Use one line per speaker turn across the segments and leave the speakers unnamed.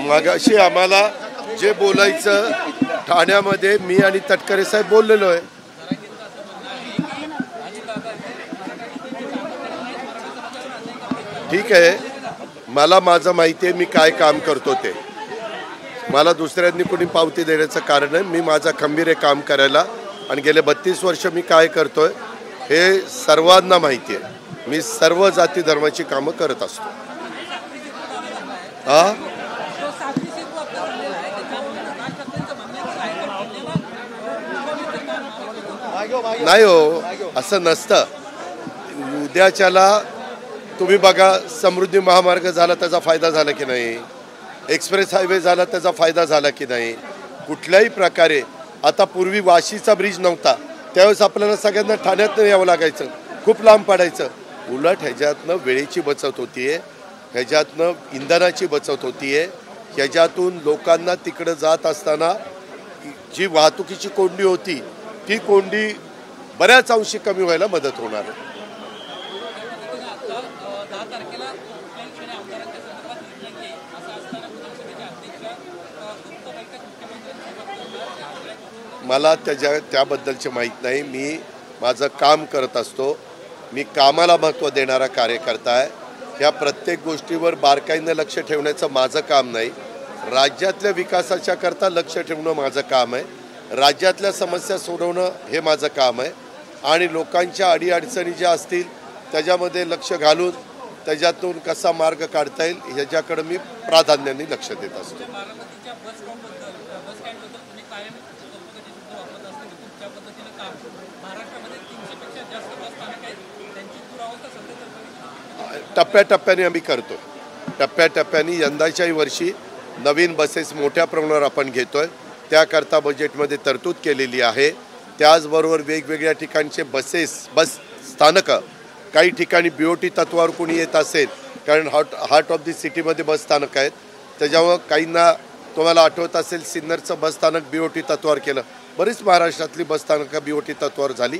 मगाशी आम्हाला जे बोलायचं ठाण्यामध्ये मी आणि तटकरे साहेब बोललेलो आहे. ठीक आहे, मला माझं माहिती आहे मी काय काम करतो ते. मला दुसऱ्यांनी कोणी पावती देण्याचं कारण आहे. मी माझा खंबीर आहे काम करायला आणि गेले 32 वर्ष मी काय करतोय हे सर्वांना माहिती आहे. मी सर्व जाती धर्माची कामं करत असतो. नाही हो, असं नसतं. उद्याच्याला तुम्ही बघा, समृद्धी महामार्ग झाला त्याचा फायदा झाला की नाही, एक्सप्रेस हायवे झाला त्याचा फायदा झाला की नाही. कुठल्याही प्रकारे आता पूर्वी वाशीचा ब्रिज नव्हता त्यावेळेस आपल्याला सगळ्यांना ठाण्यातनं यावं लागायचं, खूप लांब पडायचं. उलट ह्याच्यातनं वेळेची बचत होतीये, ह्याच्यातनं इंधनाची बचत होतीये. ह्याच्यातून लोकांना तिकडं जात असताना जी वाहतुकीची कोंडी होती ती कोंडी बऱ्याच अंशी कमी व्हायला मदत होणार आहे. मला त्याबद्दलचे माहीत नाही. मी माझं काम करत असतो. मी कामाला महत्त्व देणारा कार्यकर्ता आहे. ह्या प्रत्येक गोष्टीवर बारकाईनं लक्ष ठेवण्याचं माझं काम नाही. राज्यातल्या विकासाच्या करता लक्ष ठेवणं माझं काम आहे. राज्यातल्या समस्या सोडवणं हे माझं काम आहे. आणि लोकांच्या अडीअडचणी ज्या असतील त्याच्यामध्ये लक्ष घालून त्याच्यातून कसा मार्ग काढता येईल ह्याच्याकडे मी प्राधान्याने लक्ष देत असतो. टप्प्याटप्प्याने आम्ही करतो. टप्प्याटप्प्याने यंदाच्याही वर्षी नवीन बसेस मोठ्या प्रमाणावर आपण घेतोय. त्याकरता बजेटमध्ये तरतूद केलेली आहे. त्याचबरोबर वेगवेगळ्या ठिकाणचे बस स्थानकं, काही ठिकाणी BOT तत्वावर कोणी येत असेल, कारण हार्ट ऑफ दी सिटीमध्ये बस स्थानक आहेत. त्याच्यामुळं काहींना तुम्हाला आठवत असेल सिन्नरचं बस स्थानक BOT तत्वावर केलं. बरीच महाराष्ट्रातली बस स्थानकं BOT तत्वावर झाली.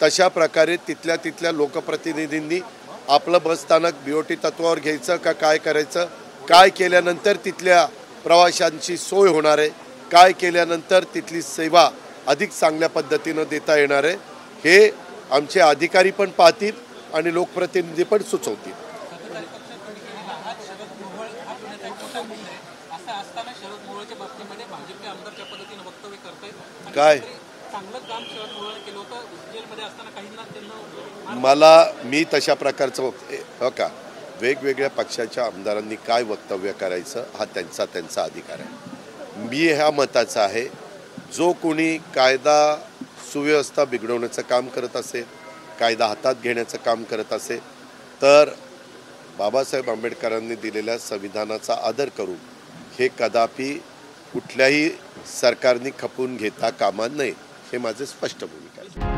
तशा प्रकारे तिथल्या लोकप्रतिनिधींनी आपलं बस स्थानक BOT तत्वावर घ्यायचं का काय करायचं, काय केल्यानंतर तिथल्या प्रवाशांची सोय होणार आहे, काय केल्यानंतर तिथली सेवा अधिक चांगल्या पद्धतीनं देता येणार आहे, हे आमचे अधिकारी पण पाहतील आणि लोकप्रतिनिधी पण सुचवतील. काय मी तशा प्रकारचं हो का, वेगवेगळ्या पक्षाच्या आमदारांनी काय वक्तव्य करायचं हा त्यांचा अधिकार आहे. मी ह्या मताचा आहे, जो कोणी कायदा सुव्यवस्था बिघडवण्याचं काम करत असेल, कायदा हातात घेण्याचं काम करत असेल, तर बाबासाहेब आंबेडकरांनी दिलेल्या संविधानाचा आदर करून हे कदापि कुठल्याही सरकारने खपून घेता कामा नये, हे माझे स्पष्ट भूमिका आहे.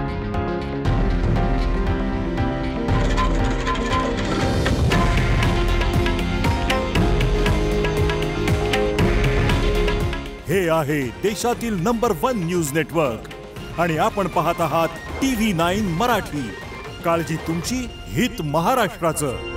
हे आहे देशातील नंबर 1 न्यूज नेटवर्क आणि आपण पाहत आहात TV9 मराठी. काळजी तुमची, हित महाराष्ट्राचं.